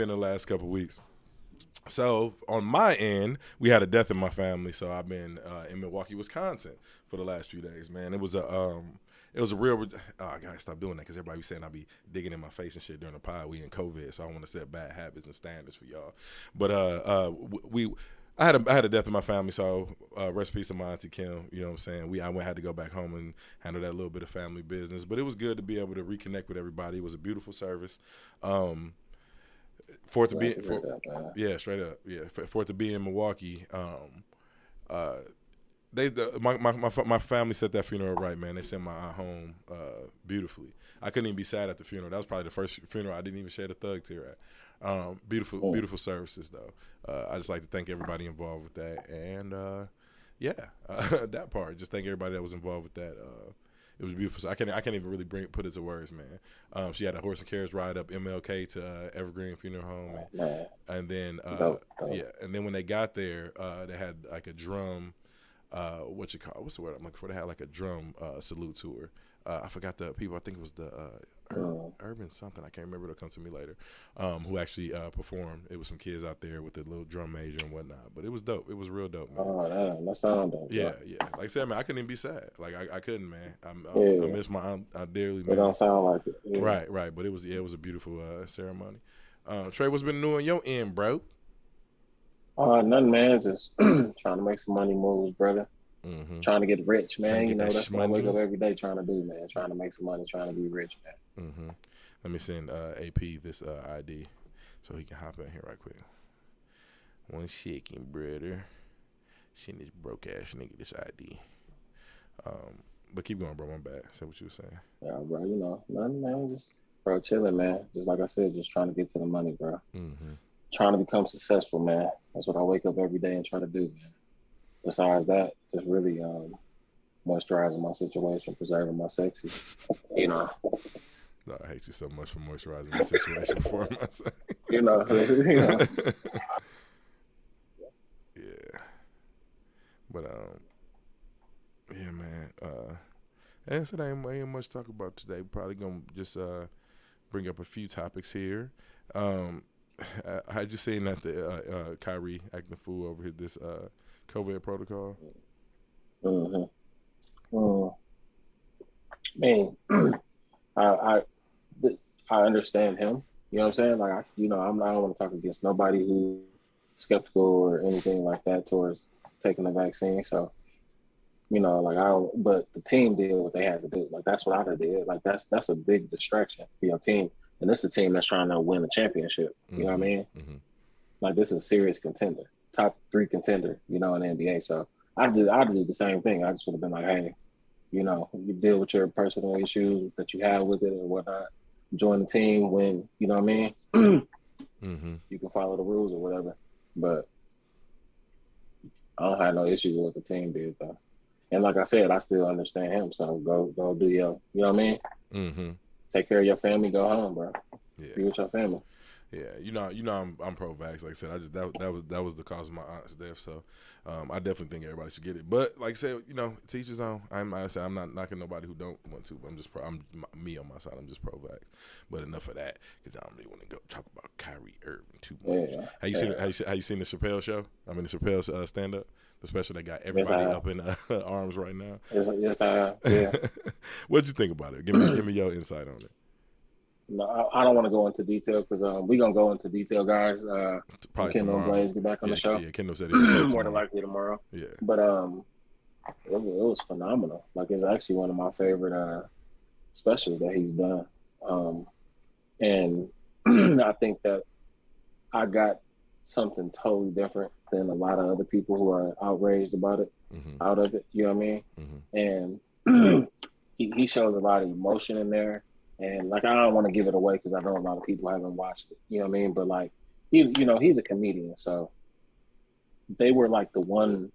been the last couple of weeks? So on my end, we had a death in my family, so I've been in Milwaukee, Wisconsin for the last few days. Man, it was a real. Oh, I gotta stop doing that because everybody be saying I be digging in my face and shit during the pod. We in COVID, so I want to set bad habits and standards for y'all. But I had a death in my family, so rest in peace to my auntie Kim. You know what I'm saying? I had to go back home and handle that little bit of family business, but it was good to be able to reconnect with everybody. It was a beautiful service. For it to be straight up, for it to be in Milwaukee, my family set that funeral right, man. They sent my aunt home beautifully. I couldn't even be sad at the funeral. That was probably the first funeral I didn't even shed a thug tear at. Beautiful services though. I just like to thank everybody involved with that, and that part. Just thank everybody that was involved with that. It was beautiful. So I can't even really put it to words, man. She had a horse and carriage ride up MLK to Evergreen Funeral Home, and then and then when they got there, they had like a drum. What's the word I'm looking for? They had like a drum salute to her. I forgot the people. I think it was the Urban something. I can't remember. It'll come to me later. Who actually performed. It was some kids out there with the little drum major and whatnot. But it was dope. It was real dope, man. Oh, damn. That sound dope. Yeah. Like I said, man, I couldn't even be sad. Like I couldn't, man. I miss my aunt. I dearly. It don't sound like it. Yeah. Right. But it was a beautiful ceremony. Trey, what's been new on your end, bro? Nothing, man. Just trying to make some money moves, brother. Mm-hmm. Trying to get rich, man. That's what I wake up money. every day trying to do, man. Trying to make some money, trying to be rich, man. Mm-hmm. Let me send AP this ID so he can hop in here right quick. 1 second, brother. Send this broke ass nigga this ID. But keep going, bro. My bad. Say what you were saying. Yeah, bro. Nothing, man. Just, bro, chilling, man. Just like I said, just trying to get to the money, bro. Mm-hmm. Trying to become successful, man. That's what I wake up every day and try to do, man. Besides that, just really moisturizing my situation, preserving my sexy, No, I hate you so much for moisturizing my situation before myself. Yeah. But yeah, man. And so there ain't much to talk about today. We're probably gonna just bring up a few topics here. I just seen that the Kyrie acting a fool over here this COVID protocol. Man, I understand him. You know what I'm saying? Like, I don't want to talk against nobody who's skeptical or anything like that towards taking the vaccine. So, but the team did what they had to do. Like, that's what I did. Like, that's a big distraction for your team. And this is a team that's trying to win a championship. You know what I mean? Mm-hmm. Like, this is a serious contender, top 3 contender, in the NBA. So I'd do the same thing. I just would have been like, hey, you deal with your personal issues that you have with it or whatnot. Join the team when, you know what I mean? Mm-hmm. You can follow the rules or whatever. But I don't have no issues with what the team did, though. And like I said, I still understand him. So go do your, you know what I mean? Mm-hmm. Take care of your family, go home, bro. Yeah. Be with your family. Yeah, I'm pro-vax. Like I said, I just that was the cause of my aunt's death. So I definitely think everybody should get it. But like I said, to each his own. I'm not knocking nobody who don't want to. But I'm me on my side. I'm just pro-vax. But enough of that, because I don't really want to go talk about Kyrie Irving too much. Yeah. Have you seen the Chappelle show? I mean the Chappelle stand up, the special that got everybody up in arms right now. Yes, I have. Yeah. What'd you think about it? Give me your insight on it. No, I don't want to go into detail because we're going to go into detail, guys. Probably Kendall tomorrow. Blaze get back on the show. Yeah, Kendall said he's more than likely tomorrow. Yeah. But it was phenomenal. Like, it's actually one of my favorite specials that he's done. And I think that I got something totally different than a lot of other people who are outraged about it, out of it. You know what I mean? Mm-hmm. And he shows a lot of emotion in there. And like, I don't want to give it away because I know a lot of people haven't watched it. You know what I mean? But like, he's a comedian, so they were like the one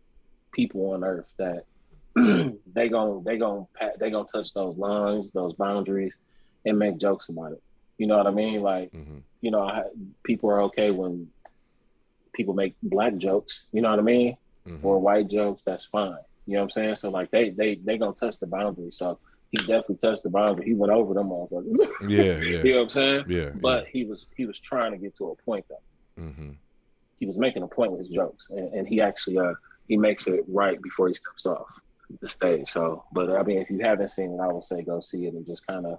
people on earth that they gonna touch those lines, those boundaries, and make jokes about it. You know what I mean? Like, people are okay when people make black jokes. You know what I mean? Or white jokes. That's fine. You know what I'm saying? So like, they gonna touch the boundary. So he definitely touched the boundary. He went over them motherfuckers. Yeah, You know what I'm saying? yeah. But he was trying to get to a point though. Mm-hmm. He was making a point with his jokes, and he actually he makes it right before he steps off the stage. So, but I mean, if you haven't seen it, I would say go see it and just kind of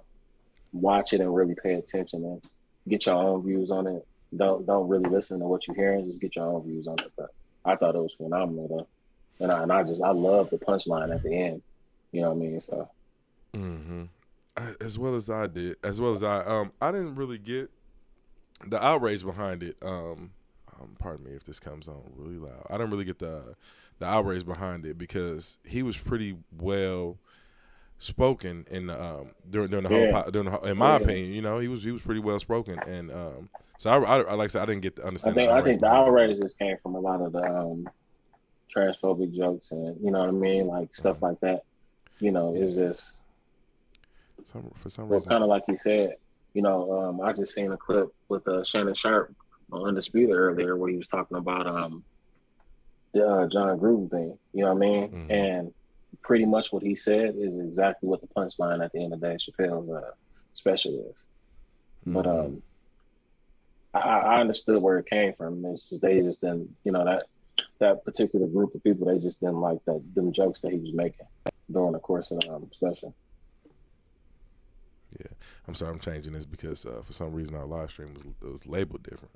watch it and really pay attention and get your own views on it. Don't really listen to what you're hearing. Just get your own views on it. But I thought it was phenomenal though, and I love the punchline at the end. You know what I mean? So. Mm-hmm. As well as I did, I didn't really get the outrage behind it. Pardon me if this comes on really loud. I didn't really get the outrage behind it because he was pretty well spoken in during the whole in my opinion. You know, he was pretty well spoken, and so I like I said, I didn't get to understand. I think the outrage just came from a lot of the transphobic jokes and you know what I mean, like stuff like that. You know, it's just. For some Well, reason, kind of like you said, you know, I just seen a clip with Shannon Sharp on Undisputed earlier where he was talking about the John Gruden thing. You know what I mean? Mm-hmm. And pretty much what he said is exactly what the punchline at the end of Dave Chappelle's special is. Mm-hmm. But I understood where it came from. It's just they just didn't, you know, that particular group of people, they just didn't like them jokes that he was making during the course of the special. Yeah, I'm sorry, I'm changing this because for some reason our live stream was labeled different.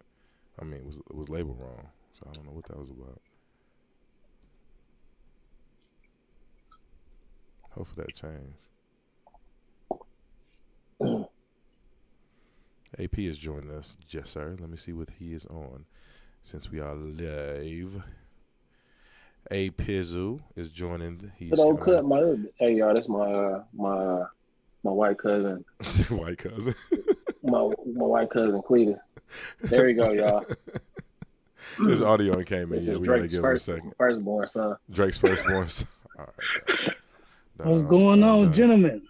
I mean, it was labeled wrong, so I don't know what that was about. Hopefully that changed. AP is joining us, yes sir. Let me see what he is on, since we are live. A Pizzle is joining. He's don't cut my. Hey y'all, that's my white cousin. White cousin. my white cousin Cletus. There we go, y'all. His audio came in. Yeah, we gotta give him a second. Firstborn son. Drake's firstborn son. All right. What's going on, gentlemen?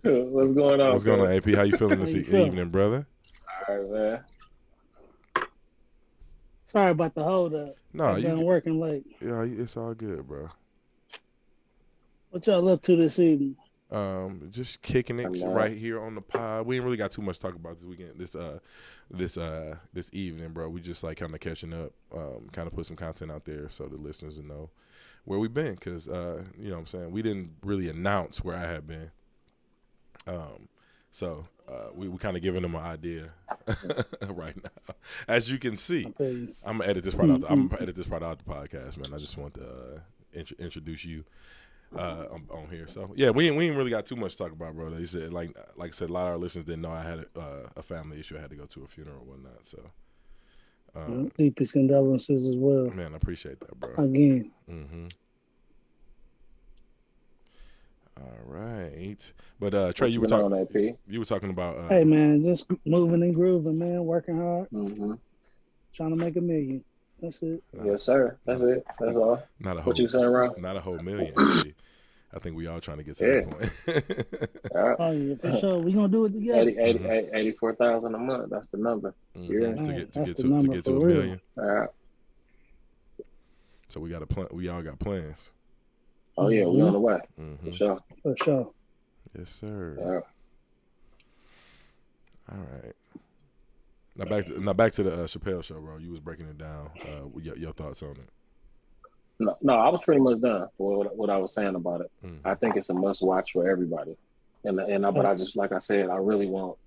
What's going on? What's going on, AP? How you feeling this evening, brother? All right, man. Sorry about the hold up. No, I've been working late. Yeah, it's all good, bro. What y'all up to this evening? Just kicking it right here on the pod. We ain't really got too much to talk about this weekend, this evening, bro. We just like kind of catching up, kind of put some content out there so the listeners will know where we've been, because you know what I'm saying, we didn't really announce where I have been. So we kind of giving them an idea right now. As you can see, I'm gonna edit this part out. I'm gonna edit this part out the podcast, man. I just want to introduce you on here. So yeah, we ain't really got too much to talk about, bro. They said like I said, a lot of our listeners didn't know I had a family issue. I had to go to a funeral and whatnot. So deepest condolences as well. Man, I appreciate that, bro. Again. Mm-hmm. All right, but Trey, you were talking about. Hey man, just moving and grooving, man. Working hard, trying to make $1 million. That's it. Yes, sir. That's it. That's all. Not a whole. What you saying, Ron? Not a whole million. Actually. I think we all trying to get to that point. Oh yeah, for sure. We gonna do it together. 84,000 a month. That's the number. Mm-hmm. To get to $1 million. All right. So we got a plan. We all got plans. Oh yeah, we on the way. For sure. For sure. Yes, sir. Yeah. All right. Now back to the Chappelle show, bro. You was breaking it down. Your thoughts on it? No, I was pretty much done for what I was saying about it. I think it's a must watch for everybody, but I just, like I said, I really want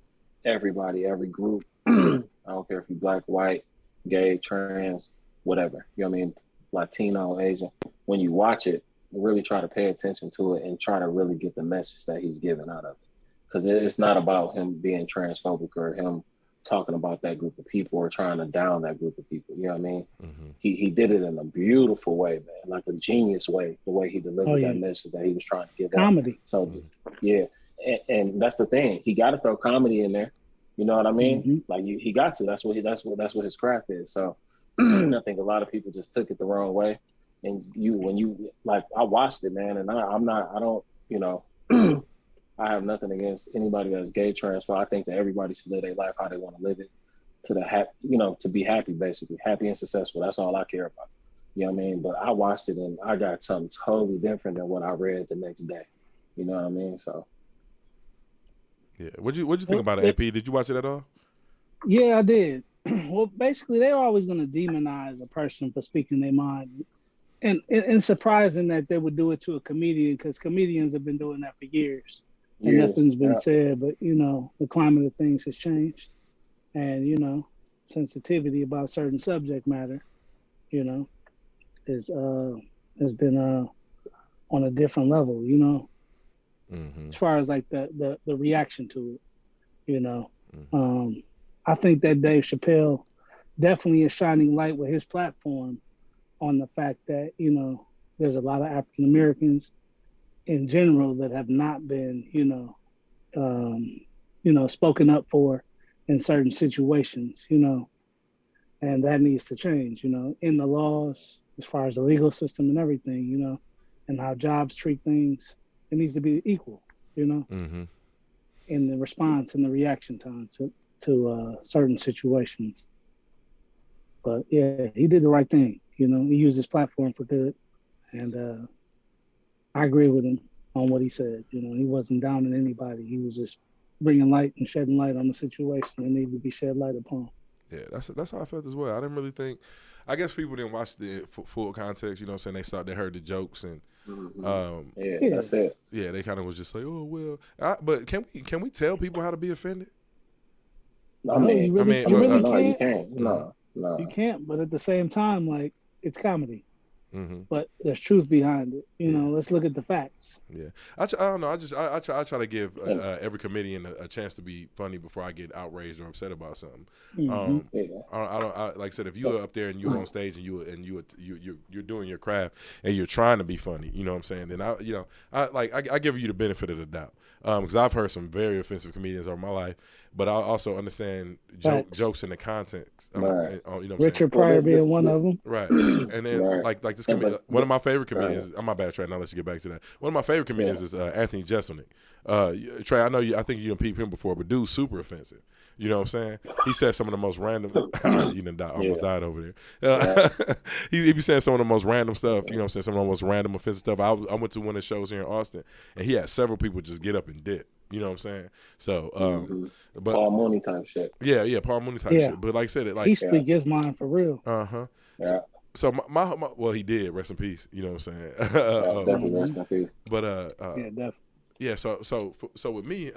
everybody, every group. I don't care if you're black, white, gay, trans, whatever. You know what I mean? Latino, Asian. When you watch it, really try to pay attention to it and try to really get the message that he's giving out of it. Because it's not about him being transphobic or him talking about that group of people or trying to down that group of people. You know what I mean? Mm-hmm. He did it in a beautiful way, man, like a genius way, the way he delivered that message that he was trying to give comedy. Out. So, yeah. And that's the thing. He got to throw comedy in there. You know what I mean? Mm-hmm. Like he got to. That's what his craft is. So I think a lot of people just took it the wrong way. And when you I watched it, man, and I have nothing against anybody that's gay, trans. I think that everybody should live their life how they want to live it, to be happy, basically, happy and successful. That's all I care about. You know what I mean? But I watched it and I got something totally different than what I read the next day. You know what I mean? So Yeah. What'd you think about it, AP? Did you watch it at all? Yeah, I did. Well, basically, they're always going to demonize a person for speaking their mind, and surprising that they would do it to a comedian because comedians have been doing that for years, and nothing's been said. But the climate of things has changed, and sensitivity about certain subject matter, you know, is has been on a different level, as far as like the reaction to it, I think that Dave Chappelle definitely is shining light with his platform on the fact that, there's a lot of African Americans in general that have not been, spoken up for in certain situations, and that needs to change, in the laws, as far as the legal system and everything, and how jobs treat things. It needs to be equal, in the response and the reaction time to certain situations. But yeah, he did the right thing. He used his platform for good, and I agree with him on what he said. He wasn't down on anybody. He was just bringing light and shedding light on the situation that needed to be shed light upon. Yeah, that's how I felt as well. I didn't really think. I guess people didn't watch the full context. You know what I'm saying? They heard the jokes and. That's it. Yeah, they kind of was just like, oh well. But can we tell people how to be offended? I mean, you really no, can't. you can't. No, you can't. But at the same time, like, it's comedy. Mm-hmm. But there's truth behind it. Let's look at the facts. Yeah, I don't know. I try to give every comedian a chance to be funny before I get outraged or upset about something. I don't like I said, if you're up there and you're on stage and you're doing your craft and you're trying to be funny, you know what I'm saying? Then I give you the benefit of the doubt because I've heard some very offensive comedians over my life, but I also understand jokes in the context. Richard Pryor being one of them, right? And then like this one of my favorite comedians. I'm my bad, Trey. Now let's get back to that. One of my favorite comedians is Anthony Jeselnik. Trey, I know you. I think you done peeped him before, but dude's super offensive. You know what I'm saying? He said some of the most random. You done almost died over there. He be saying some of the most random stuff. You know what I'm saying? Some of the most random offensive stuff. I went to one of the shows here in Austin, and he had several people just get up and dip. You know what I'm saying? So, but Paul Mooney type shit. Yeah, Paul Mooney type shit. But like I said, he speak his mind for real. Yeah. So my well, he did. Rest in peace. You know what I'm saying? Definitely rest in peace. But definitely. Yeah. So with me,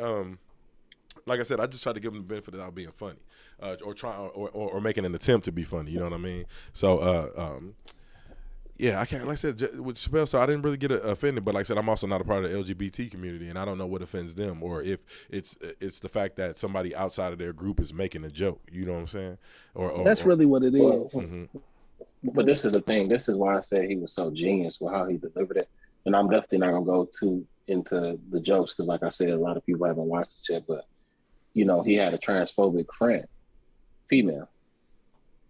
like I said, I just try to give him the benefit of being funny, or making an attempt to be funny. You know what I mean? So yeah, I can't. Like I said with Chappelle, so I didn't really get offended. But like I said, I'm also not a part of the LGBT community, and I don't know what offends them, or if it's the fact that somebody outside of their group is making a joke. You know what I'm saying? Or that's really what it is. Mm-hmm. But this is the thing. This is why I said he was so genius with how he delivered it. And I'm definitely not gonna go too into the jokes because, like I said, a lot of people haven't watched it yet. But he had a transphobic friend, female,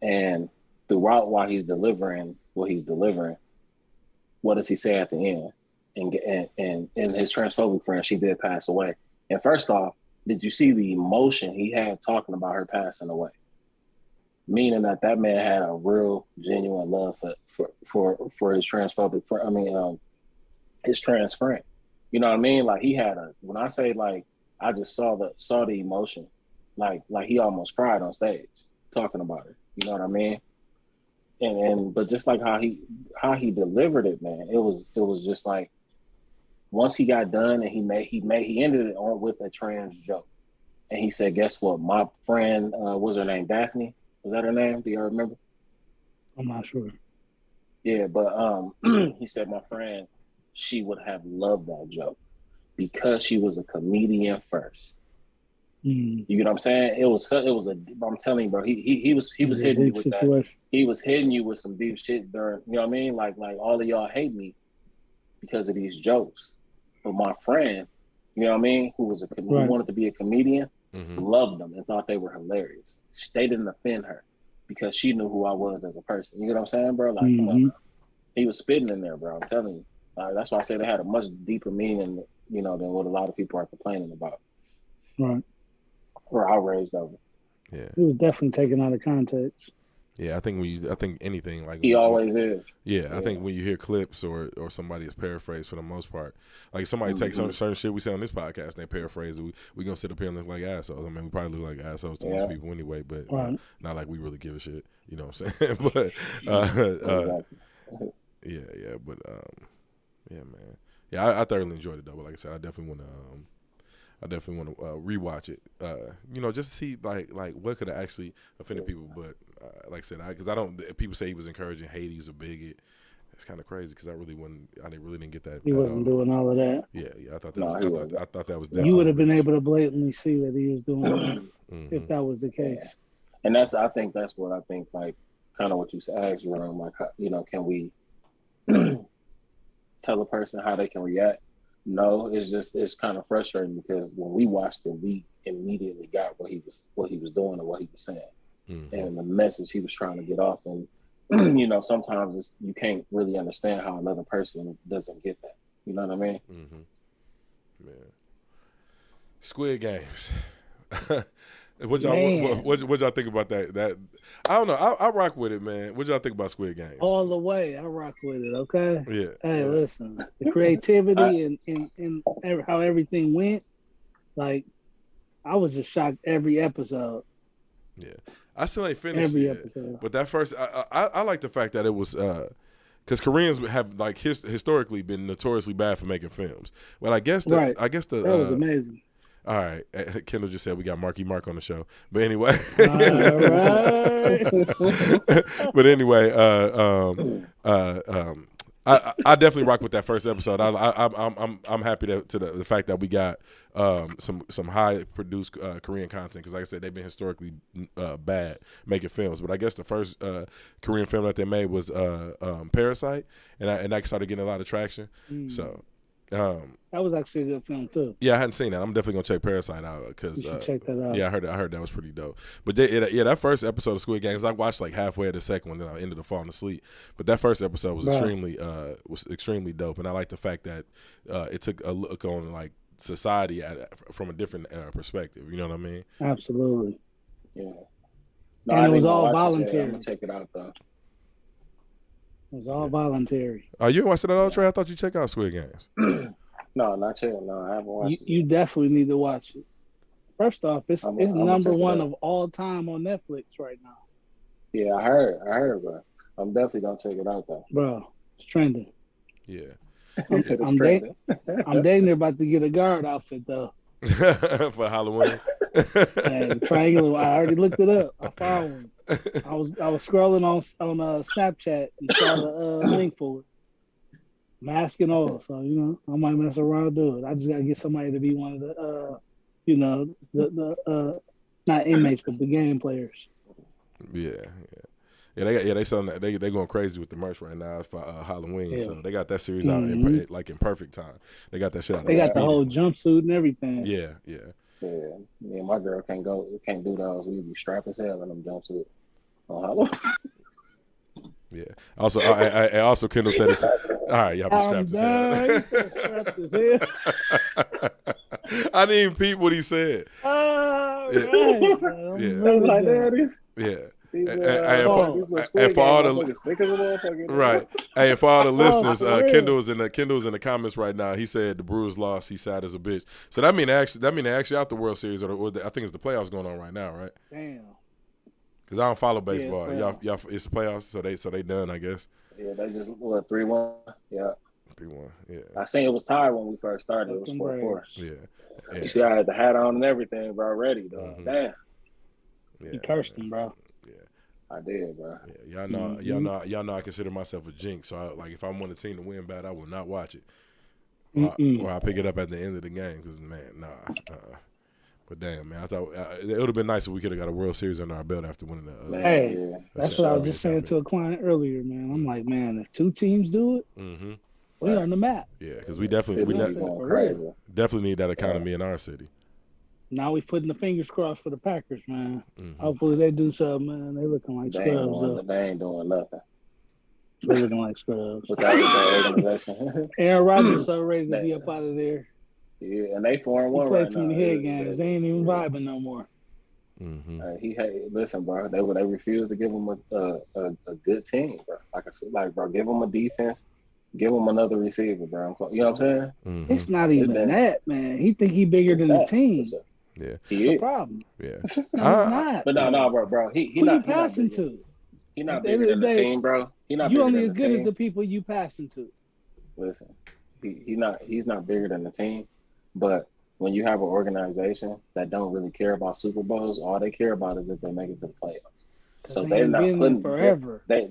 and throughout while he's delivering what he's delivering, what does he say at the end? And his transphobic friend, she did pass away. And first off, did you see the emotion he had talking about her passing away? Meaning that man had a real genuine love for his transphobic friend. His trans friend. You know what I mean? Like he had when I say like I just saw the emotion, like he almost cried on stage talking about it. You know what I mean? But just like how he delivered it, man, it was just like once he got done and he ended it on with a trans joke, and he said, "Guess what? My friend, what's her name? Daphne." Was that her name? Do you remember? I'm not sure. Yeah, but he said my friend, she would have loved that joke because she was a comedian first. You know what I'm saying? I'm telling you, bro. He was hitting you with situation. That. He was hitting you with some deep shit during. You know what I mean? Like all of y'all hate me because of these jokes, but my friend, you know what I mean, who wanted to be a comedian. Loved them and thought they were hilarious. They didn't offend her because she knew who I was as a person. You know what I'm saying, bro? Like, come on, he was spitting in there, bro. I'm telling you. That's why I say they had a much deeper meaning, than what a lot of people are complaining about. Right. Or outraged over. Yeah. It was definitely taken out of context. Yeah, I think I think anything like He always is. Yeah, I think when you hear clips or somebody is paraphrased for the most part, like somebody takes some certain shit we say on this podcast and they paraphrase it, we gonna sit up here and look like assholes. I mean, we probably look like assholes to most people anyway, but not like we really give a shit. You know what I'm saying? But yeah, but yeah, man, yeah, I thoroughly enjoyed it though. But like I said, I definitely want to rewatch it. You know, just to see like what could have actually offended people. But like I said, because I don't. People say he was encouraging hate. He's a bigot. It's kind of crazy because I really didn't get that. He wasn't doing all of that. Yeah. I thought that was. I thought that was. You would have been able to blatantly see that he was doing that if that was the case. And I think that's what I think. Like, kind of what you asked, Jerome. Like, you know, can we tell a person how they can react? No, it's kind of frustrating because when we watched it, we immediately got what he was doing and what he was saying, and the message he was trying to get off. And you know, sometimes you can't really understand how another person doesn't get that. You know what I mean? Man. Squid Games. What y'all think about that? That I don't know. I rock with it, man. What y'all think about Squid Games? All the way, I rock with it. Okay. Yeah. Hey, listen, the creativity and how everything went. Like, I was just shocked every episode. Yeah, I still ain't finished every yet, episode. but that first, I like the fact that it was because Koreans have like historically been notoriously bad for making films. Well, I guess that was amazing. All right, Kendall just said we got Marky Mark on the show, but anyway. All right. But anyway, I definitely rock with that first episode. I'm happy to the fact that we got some high produced Korean content because, like I said, they've been historically bad making films. But I guess the first Korean film that they made was Parasite, and that started getting a lot of traction. So. That was actually a good film too. Yeah, I hadn't seen that. I'm definitely gonna check Parasite out because check that out. Yeah, I heard that was pretty dope. But that first episode of Squid Games, I watched like halfway of the second one, then I ended up falling asleep. But that first episode was extremely dope, and I like the fact that it took a look on like society from a different perspective. You know what I mean? Absolutely. Yeah. No, and it was all voluntary. I'm gonna check it out though. It was all voluntary. Oh, you didn't watch it at all, Trey? I thought you checked out Squid Games. No, not yet. No, I haven't watched it. You definitely need to watch it. First off, it's number one of all time on Netflix right now. Yeah, I heard, bro. I'm definitely gonna check it out though. Bro, it's trending. Yeah. I'm dang near about to get a guard outfit though. For Halloween. And triangular. I already looked it up. I found one. I was scrolling on Snapchat and saw the link for it. Mask and all. So you know, I might mess around and do it. I just gotta get somebody to be one of the the not inmates but the game players. Yeah. They selling that. They going crazy with the merch right now for Halloween. Yeah. So they got that series out in perfect time. They got that shit out. They got the whole jumpsuit and everything. Yeah. Yeah, my girl can't do those. We be strapped as hell in them jumpsuits on Halloween. Yeah. Also, Kendall said it's all right. Y'all be strapped as hell. I didn't even peep what he said. Yeah. And for all the right, hey, for all the listeners, Kendall's in the comments right now. He said the Brewers lost. He's sad as a bitch. So that mean they actually out the World Series, or I think it's the playoffs going on right now, right? Damn. Because I don't follow baseball. Y'all, it's the playoffs, so they done, I guess. Yeah, they just 3-1. Yeah. 3-1. Yeah. I seen it was tied when we first started. It was 4-4. Yeah. You see, I had the hat on and everything, bro. Ready, though. Mm-hmm. Damn. Yeah, you cursed him, bro. Yeah. I did, bro. Yeah, y'all know I consider myself a jinx. So if I want a team to win bad, I will not watch it. Or I'll pick it up at the end of the game because, man, nah. But damn, man, I thought it would have been nice if we could have got a World Series under our belt after winning the. That's what I was just saying to a client earlier, man. I'm like, man, if 2 teams do it, we on the map. Yeah, because we definitely need that economy in our city. Now we putting the fingers crossed for the Packers, man. Hopefully they do something, man. They looking like scrubs. They ain't doing nothing. They looking like scrubs. Without the organization. Aaron Rodgers so ready to be up out of there. Yeah, and they 4-1 right now. He played too many head games. They ain't even vibing no more. Listen, bro. They refused to give him a good team, bro. Like I said, like bro, give him a defense, give him another receiver, bro. You know what I'm saying? It's not even that, man. He think he bigger than the team. Yeah, that's a problem. Yeah, He's not. But no, bro. He Who not you passing to? He not bigger than the team, bro. He not. You only as good as the people you passing to. Listen, he's not bigger than the team, but when you have an organization that don't really care about Super Bowls, all they care about is if they make it to the playoffs. So they're not putting forever. They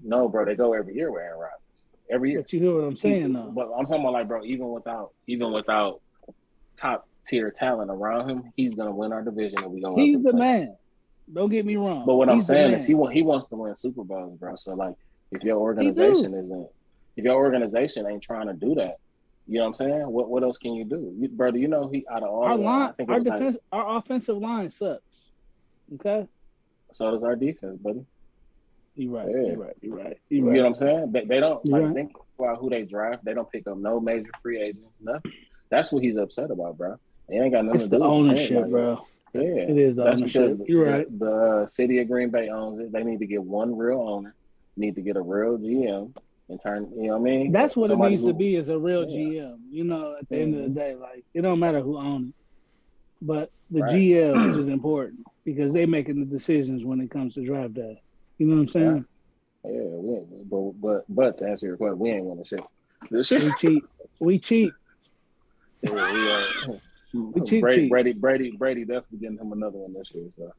no, bro. They go every year with Aaron Rodgers. Every year. But you hear what I'm saying, though. But I'm talking about, like, bro. Even without top tier talent around him, he's gonna win our division, and we gonna. He's the man. Don't get me wrong. But what I'm saying is, he wants to win Super Bowls, bro. So like, if your organization ain't trying to do that, you know what I'm saying? What else can you do, brother? You know, he out of all our offensive line sucks. Okay. So does our defense, buddy. You're right. Yeah. You're right. You know what I'm saying? They don't think about who they draft. They don't pick up no major free agents, nothing. That's what he's upset about, bro. It ain't got nothing to do with the ownership, like, bro. Yeah, it is the ownership. You're right. The city of Green Bay owns it. They need to get one real owner. Need to get a real GM and turn. You know what I mean? That's what it needs to be, is a real GM. You know, at the end of the day, like, it don't matter who owns it, but the GM is important because they making the decisions when it comes to draft day. You know what I'm saying? Yeah, but to answer your question, we ain't winning shit. We cheat. Yeah, Brady definitely getting him another one this year. So.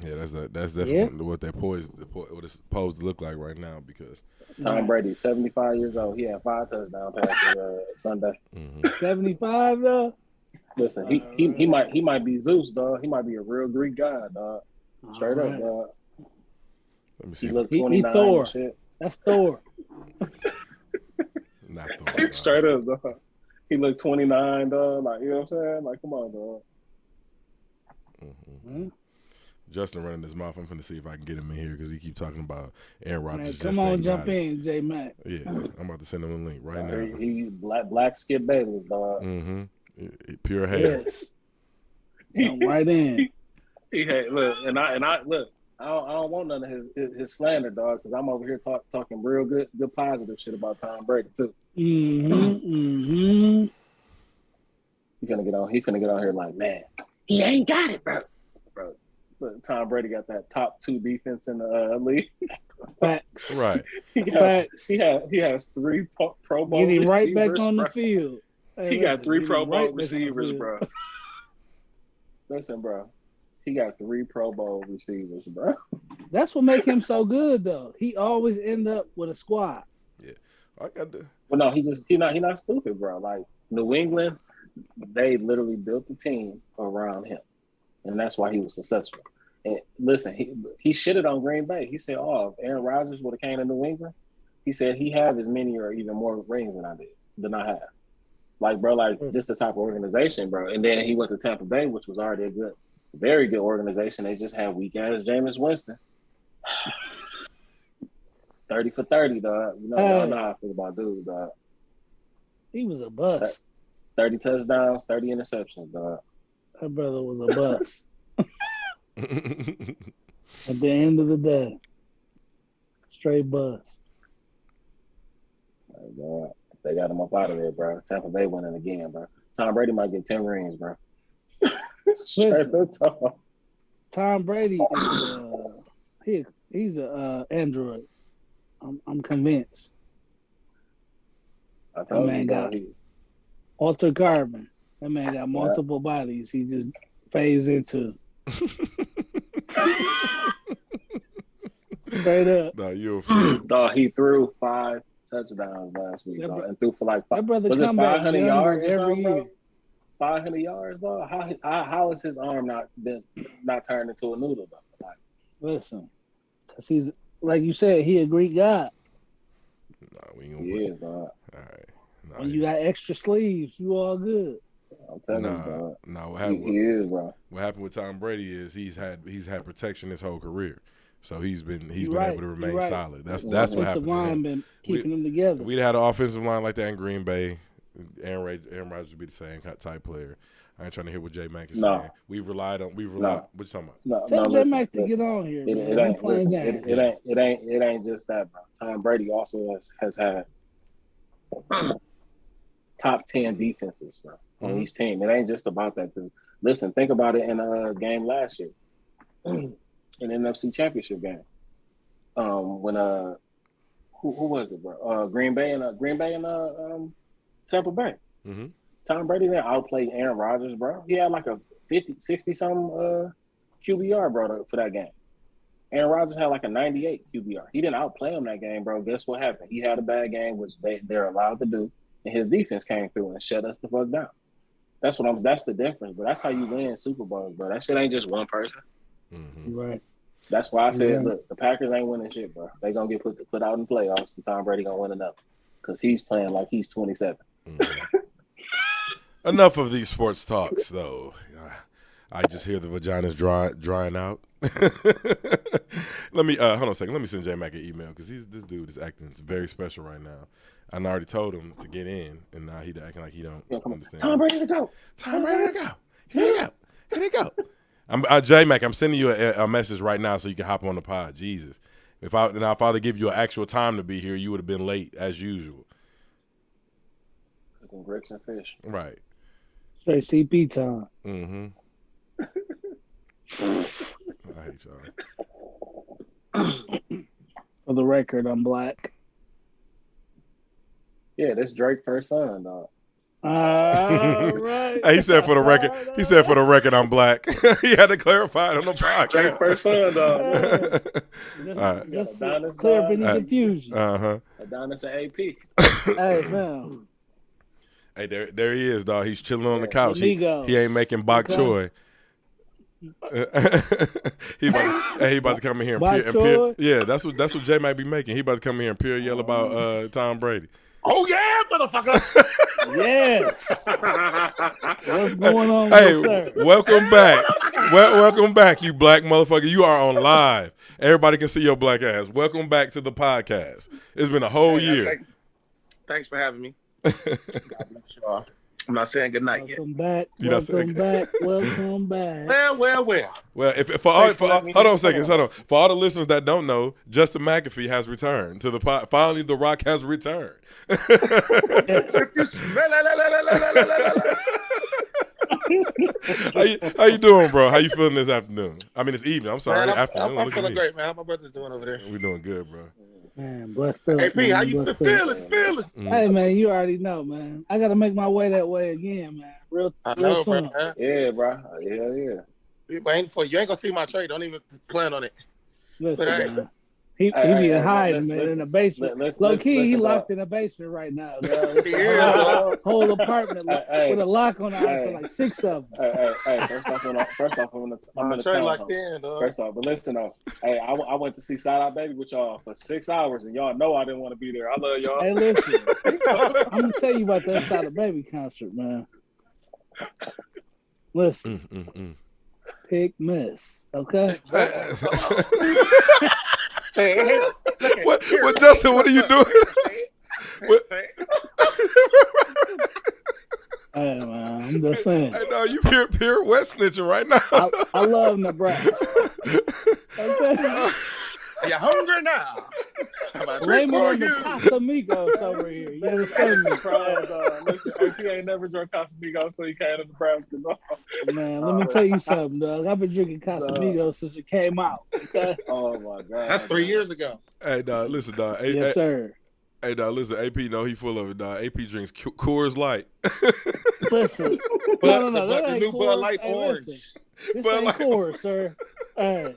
Yeah, that's definitely what it's supposed to look like right now, because Tom Brady, 75 years old, he had 5 touchdown passes Sunday. 75 though. Listen, he might be Zeus, dog. He might be a real Greek god, dog. Straight up, dog. Let me see. He looked 29. Thor. Shit. That's Thor. Not Thor. Straight up, dog. He looked 29, dog. Like, you know what I'm saying? Like, come on, dog. Justin running his mouth. I'm finna see if I can get him in here because he keep talking about Aaron Rodgers. Man, come on, jump in, J Mac. Yeah, I'm about to send him a link right now. He black Skip Bayless, dog. Pure hair. Yes. Right in. He had look, and I look. I don't want none of his slander, dog, because I'm over here talking real good positive shit about Tom Brady too. He finna get on here like, man, he ain't got it, bro. Look, Tom Brady got that top 2 defense in the league. Facts. Right. He has 3 Pro Bowl getting receivers, right back on the field. He got 3 Pro Bowl receivers, bro. Listen, bro. He got 3 Pro Bowl receivers, bro. That's what make him so good, though. He always end up with a squad. Yeah, I got the. Well, no, he not stupid, bro. Like New England, they literally built the team around him, and that's why he was successful. And listen, he shitted on Green Bay. He said, "Oh, if Aaron Rodgers would have came to New England," he said he have as many or even more rings than I have. Like, bro, like this the type of organization, bro. And then he went to Tampa Bay, which was already a very good organization. They just had weak ass Jameis Winston. 30 for 30, dog. You know, y'all know how I feel about dude, dog. He was a bust. 30 touchdowns, 30 interceptions, dog. That brother was a bust. At the end of the day, straight bust. God, they got him up out of there, bro. Tampa Bay winning again, bro. Tom Brady might get 10 rings, bro. Tom Brady is he's a android. I'm convinced. I told that man got altered carbon. That man got multiple bodies. He just phased into. Straight up. Nah, you're a dog. He threw 5 touchdowns last week, dog, and threw for like 5. Was it 500 yards or something, bro? 500 yards, dog. How is his arm not turned into a noodle, though? Like, listen, because he's like you said, he a Greek god. Nah, we ain't gonna. He is, dog. All right. Nah, when you got extra sleeves, you all good. I'm telling you, dog. Nah, he is, bro. What happened with Tom Brady is he's had protection his whole career. So he's been able to remain solid. That's what happened. Offensive line been keeping them together. We'd had an offensive line like that in Green Bay. Aaron Rodgers would be the same type player. I ain't trying to hear what J Mac is No. saying. We relied. What you talking about? No, Tell J listen, Mac to listen. get on here, It, man. it We ain't playing listen, games. it ain't just that, bro. Tom Brady also has had top 10 defenses, bro, on each team. It ain't just about that. Listen, think about it in a game last year, an NFC Championship game. When who was it, bro? Green Bay and Tampa Bay. Mm-hmm. Tom Brady then outplayed Aaron Rodgers, bro. He had like a 50, 60 something QBR, bro, for that game. Aaron Rodgers had like a 98 QBR. He didn't outplay him that game, bro. Guess what happened? He had a bad game, which they're allowed to do, and his defense came through and shut us the fuck down. That's the difference, but that's how you win Super Bowls, bro. That shit ain't just one person. Mm-hmm. Right. That's why I said, look, the Packers ain't winning shit, bro. They gonna get put out in the playoffs, and Tom Brady gonna win another because he's playing like he's 27. Mm-hmm. Enough of these sports talks, though. I just hear the vagina's drying out. Let me hold on a second. Let me send J Mac an email because this dude is acting very special right now. I already told him to get in, and now he's acting like he don't understand. Tom Brady to go. Tom Brady to go. Here they go. J Mac, I'm sending you a message right now so you can hop on the pod. Jesus, if I'd have give you an actual time to be here, you would have been late as usual. Cooking grits and fish. Right. Straight CP time. Mm-hmm. I hate y'all. For the record, I'm black. Yeah, that's Drake first son, dog. All right. Hey, he said for the record. He said for the record, I'm black. He had to clarify it on the podcast. Drake first son, dog. Just Adonis, clear up any dog. confusion. Adonis and AP. Hey, man. Hey, there he is, dog. He's chilling on the couch. He Amigos. ain't making bok choy. he about to come in here and peer. Yeah, that's what Jay might be making. He about to come in here and peer yell about Tom Brady. Oh yeah, motherfucker! Yes. What's going on, Hey, sir? welcome back. Welcome back, you black motherfucker. You are on live. Everybody can see your black ass. Welcome back to the podcast. It's been a whole year. Thanks for having me. God bless you all. I'm not saying good night yet. Welcome back. Welcome back. Well. Well, hold on a second. For all the listeners that don't know, Justin McAfee has returned to the pod. Finally, The Rock has returned. How you doing, bro? How you feeling this afternoon? I mean, it's evening. I'm sorry, afternoon. I'm feeling great, man. How my brother's doing over there? We're doing good, bro. Man, blessed up. Hey, P, how you feeling? Hey, man, you already know, man. I got to make my way that way again, man. Real soon. Bro. Yeah, bro. Yeah. You ain't going to see my trade. Don't even plan on it. Listen, man. He be hiding, man, in the basement. Low key, he locked in the basement right now. Whole apartment with a lock on the outside, like 6 of them. Hey, first off, I'm gonna tell like First off, but listen though. Hey, I went to see Side Eye Baby with y'all for 6 hours, and y'all know I didn't want to be there. I love y'all. Hey, listen, I'm gonna tell you about that Side Eye Baby concert, man. Listen, pick miss, okay? What, Justin? What are you doing? Hey, man, I'm just saying. Hey, no, you pure West snitching right now. I love Nebraska. Okay. You hungry now? Raymond the Casamigos over here. You understand me? Listen, AP ain't never drunk Casamigos until he came to Nebraska. No. Man, let me tell you something, dog. I've been drinking Casamigos since it came out. Okay? Oh my God. That's 3 years ago. Hey, dog, listen, dog. Yes, sir. Hey, dog, listen, AP, no, he full of it, dog. AP drinks Coors Light. Listen. No. The new Bud Light Orange. Listen. This ain't Coors, sir. Hey.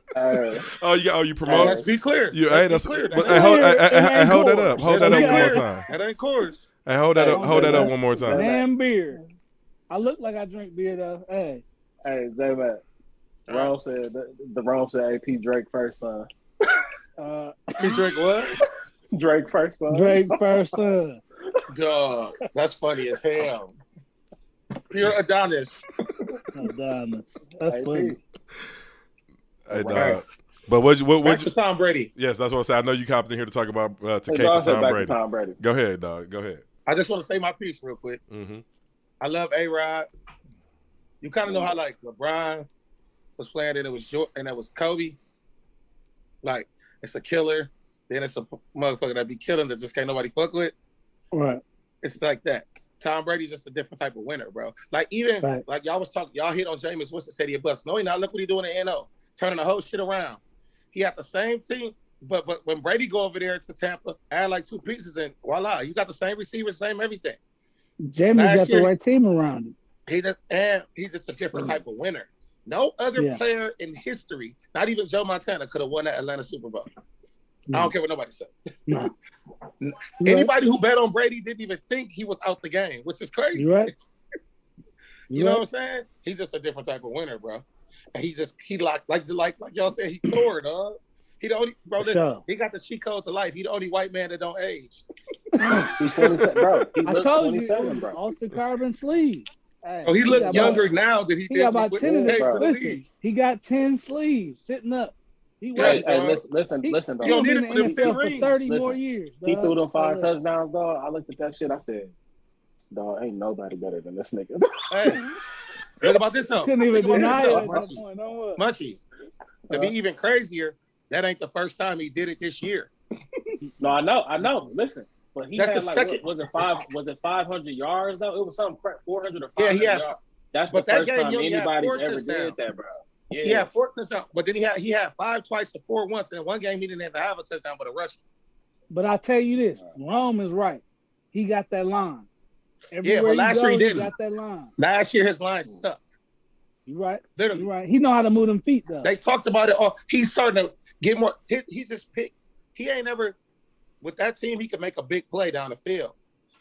You promote? Let's be clear. That's clear. Hold that up. Hold that up one more time. That ain't Coors. Hey, hold that up one more time. Damn beer. I look like I drink beer, though. Hey, J-Man. Rome said AP Drake first son. He Drake what? Drake first son. Drake first son. Dog, that's funny as hell. Pure Adonis. That's funny. Hey, dog. But what back to Tom Brady. Yes, that's what I said. I know you copped in here to talk about to Tom Brady. Go ahead, dog. Go ahead. I just want to say my piece real quick. Mm-hmm. I love A-Rod. You kind of know how like LeBron was playing, and it was and that was Kobe. Like it's a killer, then it's a motherfucker that be killing that just can't nobody fuck with. Right. It's like that. Tom Brady's just a different type of winner, bro. Like even like y'all was talking, y'all hit on Jameis Winston said he a bust. No, he not. Look what he doing in NO, turning the whole shit around. He had the same team, but when Brady go over there to Tampa, add like 2 pieces, and voila, you got the same receivers, same everything. Jameis got the right team around him. He's just a different type of winner. No other player in history, not even Joe Montana, could have won that Atlanta Super Bowl. I don't care what nobody said. No. Anybody who bet on Brady didn't even think he was out the game, which is crazy. You right. You know what I'm saying? He's just a different type of winner, bro. And he like y'all said, he tore, dog. He the only he got the cheat code to life. He the only white man that don't age. He's 27, bro. I told you, bro. Ultra carbon sleeve. Hey, he looked younger now than he did. He got about 10 of them. Listen, he got 10 sleeves sitting up. Hey, listen, He dog. gonna be in the NFL for 30 more years. Dog. He threw them 5 touchdowns, dog. I looked at that shit. I said, dog, ain't nobody better than this nigga. Hey, think about this though. Couldn't even deny it. Munchie. To be even crazier, that ain't the first time he did it this year. No, I know. Listen, but he had like was it 500 yards though? It was something 400 or 500 yards. That's the first time anybody's ever did that, bro. Yeah. He had 4 touchdowns, but then he had 5 twice to 4 once, and in one game he didn't even have a touchdown but a rush. But I tell you this, Rome is right. He got that line. Everywhere but last year he didn't. He got that line. Last year his line sucked. You right. Literally. You right. He know how to move them feet though. They talked about it all. He's starting to get more. He just picked. He ain't ever with that team. He could make a big play down the field.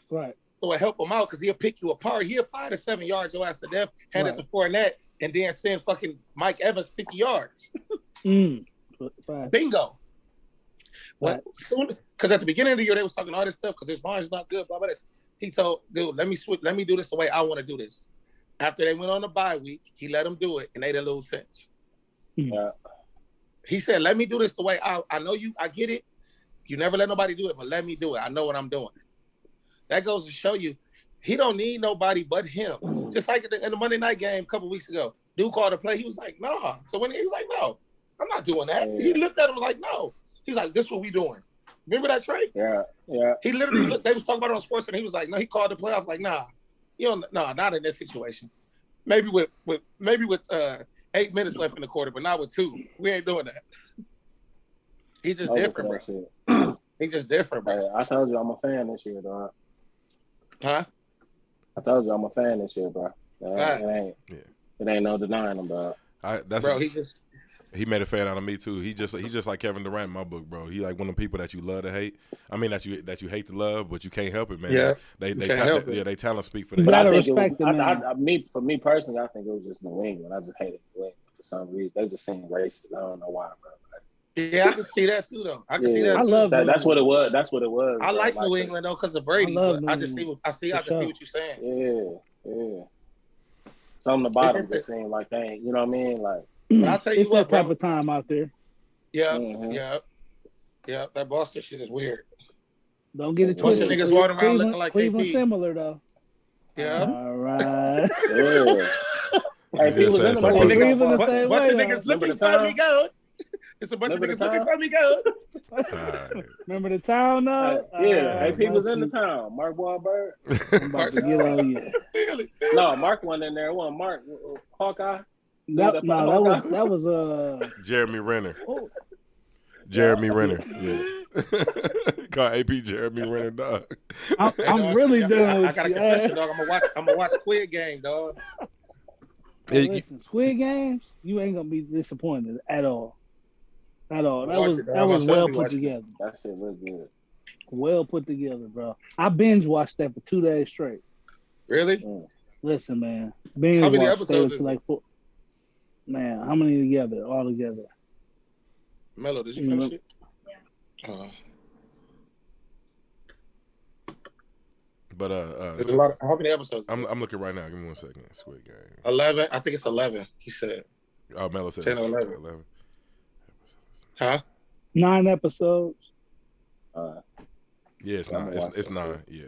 Right. So it help him out because he'll pick you apart. He'll 5 to 7 yards your ass to death, hand it to Fournette, and then send fucking Mike Evans 50 yards. Bingo. What? Soon, because at the beginning of the year they was talking all this stuff because his line's not good. Blah blah. This. He told, dude, let me switch. Let me do this the way I want to do this. After they went on the bye week, he let them do it, and they didn't lose sense. He said, "Let me do this the way I know you. I get it. You never let nobody do it, but let me do it. I know what I'm doing." That goes to show you, he don't need nobody but him. Just like in the Monday night game a couple weeks ago, dude called a play. He was like, "Nah." So when he was like, "No, I'm not doing that," he looked at him like, "No." He's like, "This is what we doing." Remember that trade? Yeah. He literally looked. They was talking about it on Sports, and he was like, "No." He called the playoff like, "Nah, not in this situation. Maybe with 8 minutes left in the quarter, but not with 2. We ain't doing that." He's just different, bro. He's just different, bro. Hey, I told you I'm a fan this year, dog. Huh? I told you I'm a fan this year, bro. It ain't no denying him, bro. He made a fan out of me too. He just like Kevin Durant in my book, bro. He like one of the people that you love to hate. I mean that you hate to love, but you can't help it, man. Yeah, they talent speak for that. You gotta respect them. For me personally, I think it was just New England. I just hated New England for some reason. They just seem racist. I don't know why, bro. Yeah, I can see that too, though. I can see that. I love that. That's what it was. That's what it was. I like New England though because of Brady. But I just see what I see. I can see what you're saying. Yeah. Some of the bottom just seem like they ain't. You know what I mean? Like. But I'll tell you it's what, that type of time out there. Yeah. That Boston shit is weird. Don't get it twisted. Niggas walking around looking like Cleveland KP. Similar though. Yeah. All right. Hey, he was in Cleveland the same way. Bunch of niggas looking for me good. It's a bunch of niggas looking for me good. Remember the town though? AP was in the town. Mark Wahlberg. I'm about to get on you. No, Mark wasn't in there. It wasn't Mark. Hawkeye. That was Jeremy Renner. Oh. Jeremy Renner. Yeah. Call AP Jeremy Renner, dog. I'm really done. I got a confession, dog. I'm gonna watch Squid Game, dog. Hey, listen, Squid Games, you ain't gonna be disappointed at all. That was well put together. That shit look good. Well put together, bro. I binge watched that for 2 days straight. Really? Listen, man. Binge how many watched episodes? Like 4. Man, how many together? All together. Mello, did you finish it? Yeah. But there's a lot. How many episodes? I'm looking right now. Give me 1 second. Squid Game. 11. I think it's 11. He said. Oh, Mello said 10 or 11. Huh? 9 episodes. Yeah, it's 9. It's 9. Yeah.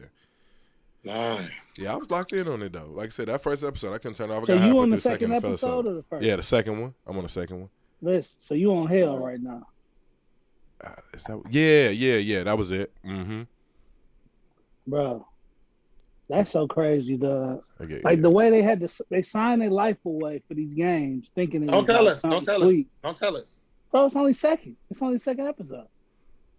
9. Yeah, I was locked in on it though. Like I said, that first episode, I couldn't turn it off. I So got you halfway on the through second and fell episode asleep. or the first? Yeah, the second one. I'm on the second one. Listen, so you on hell right now? Is that? Yeah. That was it. Mm-hmm. Bro, that's so crazy, dog. Okay, Like the way they signed their life away for these games, thinking it Don't was tell like us. something Don't tell sweet. us. Don't tell us. Bro, it's only second. It's only the second episode.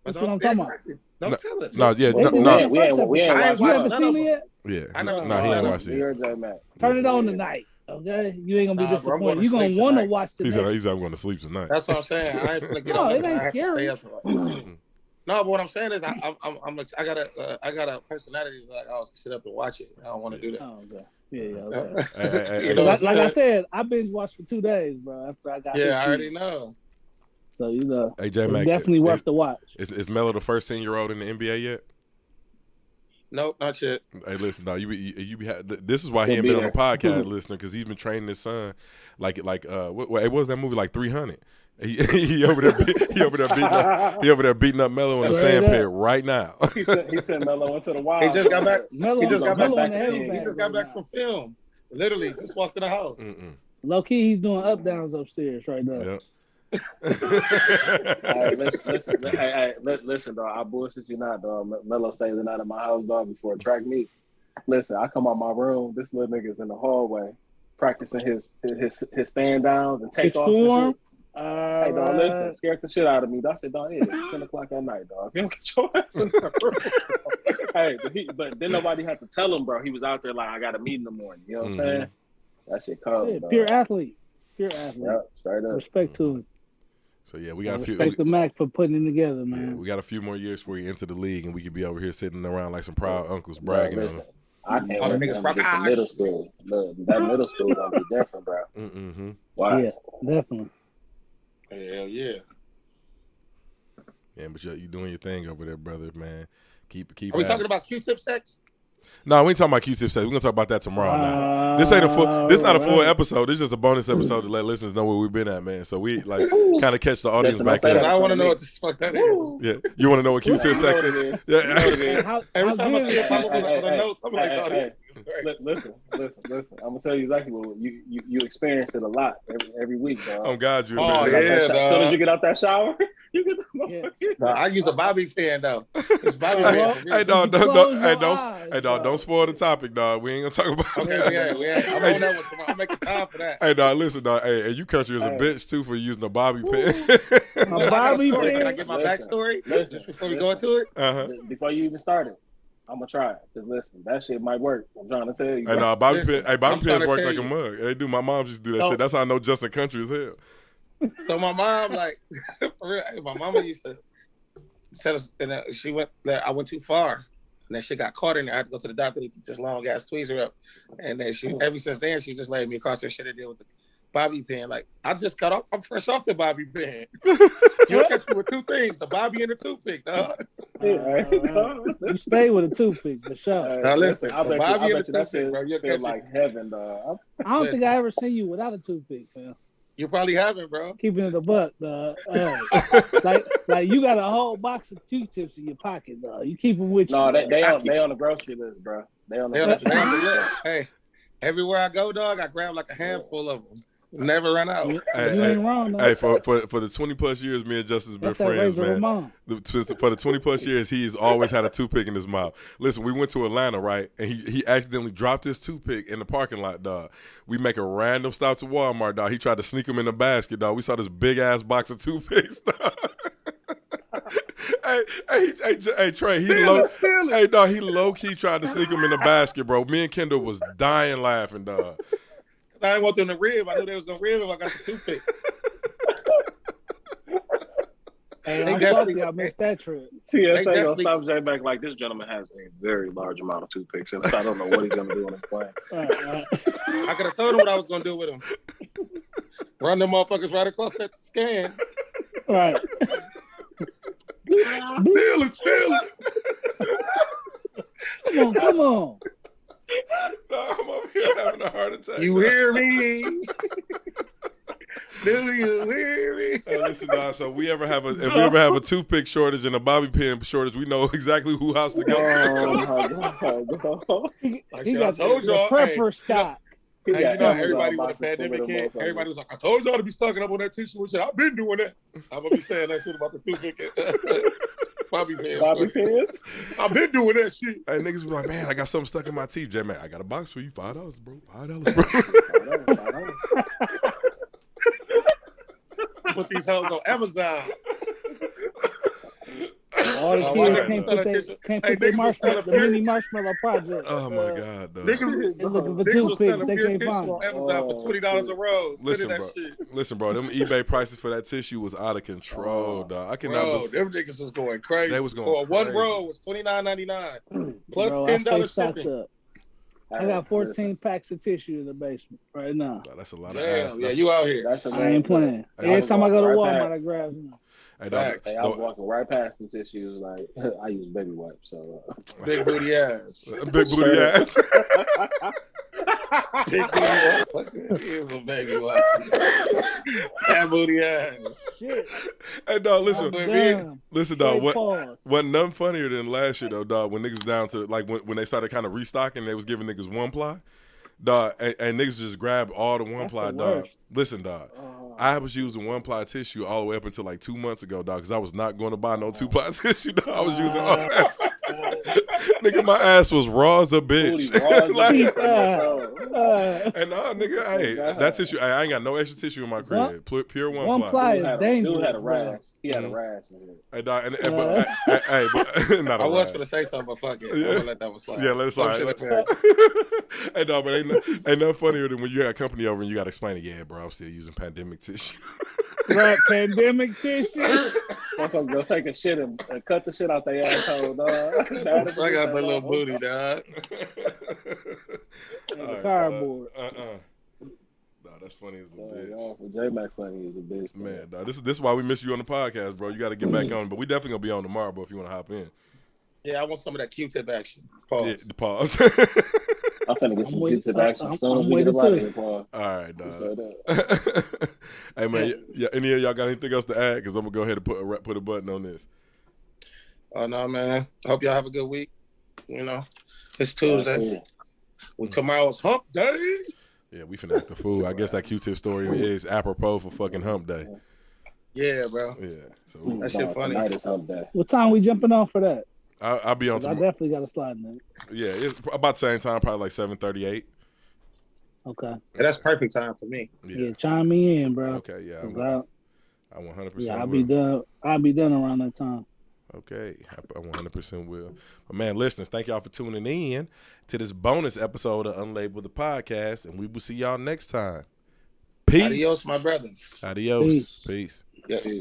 That's what I'm talking about. Don't tell us. No, yeah, They no, did no. that in the first we ain't episode. watched You haven't none seen of it them. yet? Yeah, I never no, he ain't watched Me or it. J Mac. Turn it on tonight, okay? You ain't gonna be Nah, bro, I'm disappointed. going to You're gonna sleep want to tonight. watch the He said, next. "He said I'm going to sleep tonight." That's what I'm saying. I ain't gonna get No, up. it ain't I have to scary. stay up. No, but what I'm saying is, I got a personality that I always sit up and watch it. I don't want to do that. Oh, okay. Yeah, okay. Hey, You know, Like I said, I binge watched for 2 days, bro. After I got yeah, I 15. already know. So you know, Hey, J it's Mac, definitely worth the watch. Is Melo the first 10-year-old in the NBA yet? Nope, not yet. Hey, listen, no, this is why he ain't been on the podcast, listener, because he's been training his son what was that movie, like 300? He over there beating up Melo in the sand pit right now. He sent Melo into the wild. He just got back. Melo, He just got Melo back. in the heavy He bag just got right back now. from film. Literally, just walked in the house. Low key, he's doing up downs upstairs right now. Yeah. Listen, dog. I bullshit you not, dog. Melo stays the night at my house, dog, before a track meet. Listen, I come out my room. This little nigga's in the hallway practicing his stand downs and His takeoffs and form. shit. Hey, dog, listen, scared the shit out of me. I said, dog, it's 10 o'clock at night, dog. If you don't get your ass in the room. Hey, but then nobody had to tell him, bro. He was out there like, I got a meet in the morning. You know what I'm saying? That shit cold, Yeah, dog. pure athlete. Yeah, straight up. respect to him. So yeah, we got a few. Respect the Mac for putting it together, Yeah, man. we got a few more years before we enter the league, and we could be over here sitting around like some proud uncles bragging on Listen, them. I can't All the wait niggas to rock get to eyes. middle school. Look, that middle school gonna be different, bro. Mm-hmm. Why? Yeah, definitely. Hell yeah. Yeah, but you doing your thing over there, brother, man. Keep. Are we at talking it. about Q-tip sex? No, we ain't talking about Q-tip sex. We're gonna talk about that tomorrow. Now, this ain't a full. This not a full episode. This is just a bonus episode to let listeners know where we've been at, man. So we like kind of catch the audience Listen, back don't say there. that. I want to know what the fuck that is. Yeah, you want to know what Q-tip sex is? Yeah. Every time I see it pop up on the Hey, notes, I'm like, oh, hey, yeah. Listen. I'm gonna tell you exactly what you experience it a lot every week, dog. Oh God, you. Oh, yeah. yeah. As soon as dog. you get out that shower, you get the No, I use a bobby pin though. It's bobby pin. for me. Hey, dog, Close your eyes, don't spoil the topic, dog. We ain't gonna talk about Okay, that. we ain't. I'm on that one tomorrow. I'm making time for that. Hey, dog, listen, dog. Hey, you country is a bitch too for using a bobby pin. A Bobby Can I pin. get my Listen, backstory listen, just before we go into it? Uh-huh. Before you even started, I'm gonna try it. Just listen, that shit might work. I'm trying to tell you. Hey, bro. no, bobby Listen, pin. Hey, bobby I'm pins trying to work tell like a you. mug. They do. My mom just do that No. shit. That's how I know Justin country as hell. So my mom, like, for real, my mama used to tell us, and she went. I went too far, and that shit got caught in there. I had to go to the doctor to get this long ass tweezer up, and then ever since then, she just laid me across her shit. I did with the bobby pin. Like, I just cut off. I'm fresh off the bobby pin. You'll catch me with two things: the bobby and the toothpick, dog. You stay with a toothpick for sure. Now listen, I bet Bobby you and that the shit toothpick, bro. You'll feel catch like heaven, dog. I don't think I ever seen you without a toothpick, fam. You probably haven't, bro. Keeping it a buck, dog. Like you got a whole box of Q-tips in your pocket, dog. You keep them with you. No, they on the grocery list, bro. They on the They on grocery the list. list. Hey, everywhere I go, dog, I grab like a handful of them. Never run out. You Hey, ain't wrong, though. Hey, for the 20+ years, me and Justin's been That's that friends, Razor man. Ramon. For the 20+ years, he's always had a toothpick in his mouth. Listen, we went to Atlanta, right? And he accidentally dropped his toothpick in the parking lot, dog. We make a random stop to Walmart, dog. He tried to sneak him in the basket, dog. We saw this big ass box of toothpicks, dog. Hey, Trey, he low key tried to sneak him in the basket, bro. Me and Kendall was dying laughing, dog. I didn't want them to rib. I knew they was gonna rib if I got the toothpick. Hey, They I'm definitely- salty I missed that trip. TSA gonna definitely- stop J back like this gentleman has a very large amount of toothpicks, and I don't know what he's gonna do on his plane. I could have told him what I was gonna do with them. Run them motherfuckers right across that scan. Right. Steal it. Come on. No, I'm over here having a heart attack. You hear me? Do you hear me? Hey, listen, dog. So if we ever have a toothpick shortage and a bobby pin shortage, we know exactly who house to go to. Oh my God. Like He shit, I got told the y'all. prepper stock. Hey, you know, Amazon everybody was a boxes full of pandemic them kid. motherfuckers. Everybody was like, I told y'all to be stocking up on that tissue and shit. I've been doing that. I'm gonna be saying that shit about the toothpick. Bobby pins. Bobby pins? I've been doing that shit. Hey, niggas be like, man, I got something stuck in my teeth. J-Man, I got a box for you. $5, bro. $5, bro. Put these hoes on Amazon. All the kids can't put their marshmallow, the mini marshmallow project. Oh, my God, dog. Niggas They're looking for was selling toothpicks. They pure can't tissue find on them. Amazon for $20 a roll. Listen, bro. Them eBay prices for that tissue was out of control, dog. I cannot. Bro, them niggas was going crazy. They was going for one crazy. roll was $29.99 plus Bro, I stay $10 stocked shipping. up. I got 14 packs of tissue in the basement right now. Nah, that's a lot of Damn, ass. yeah, you out here. I ain't playing. Hey, Every time I go to right Walmart, back. I grab them. Hey, dog, Hey, I was walking right past the tissues. Like I use baby wipes, so Big booty ass. big booty ass. Big booty ass. Here's a baby wipe. That booty ass. Shit. Hey, dog, listen. Damn. Listen, dog. Straight pause. Wasn't nothing funnier than last year, though, dog. When niggas down to like when they started kind of restocking, they was giving niggas one ply, dog, and niggas just grabbed all the one That's ply, the dog. worst. Listen, dog. I was using one ply tissue all the way up until like 2 months ago, dog, because I was not going to buy no 2-ply tissue. Dog. I was using all that. Nigga, my ass was raw as a bitch. And nigga, hey, that tissue, I ain't got no extra tissue in my crib. Pure one One ply. ply is dangerous. Dude had a bro. rash. He had a rash. Hey, dog, but not a I was rash. gonna say something, but fuck it. I'm Yeah. gonna let that one slide. Yeah, let it slide. Some shit like Hey, dog, but ain't nothing funnier than when you got company over and you got to explain it. Yeah, bro, I'm still using pandemic tissue. Right, pandemic tissue. Motherfucker go take a shit and cut the shit out their asshole, dog. I got that little booty, dog. All right, Cardboard. Nah, that's funny as a bitch. Y'all, J-Mac funny as a bitch. Man, dog, this is why we miss you on the podcast, bro. You got to get back on, but we definitely gonna be on tomorrow, bro. If you want to hop in. Yeah, I want some of that Q-tip action. Pause. Yeah, the pause. I'm finna get some Q-tip action as soon as I'm we get waiting up out of too. here, Paul. All right, dog. Hey, man, any of y'all got anything else to add? Because I'm gonna go ahead and put a button on this. Oh no, man. I hope y'all have a good week. You know, it's Tuesday. Tomorrow's hump day. Yeah, we finna act the fool. I guess that Q-tip story is apropos for fucking hump day. Yeah, bro. Yeah. So That shit funny. Tonight is hump day. What time we jumping on for that? I'll be on I tomorrow. definitely got a slide in there. Yeah, it's about the same time, probably like 7:38. Okay. Yeah, that's perfect time for me. Yeah, chime me in, bro. Okay, yeah. 'Cause I 100% yeah, I'll will. be done. I'll be done around that time. Okay, I 100% will. But man, listeners, thank y'all for tuning in to this bonus episode of Unlabeled the Podcast, and we will see y'all next time. Peace. Adios, my brothers. Adios. Peace. Yes.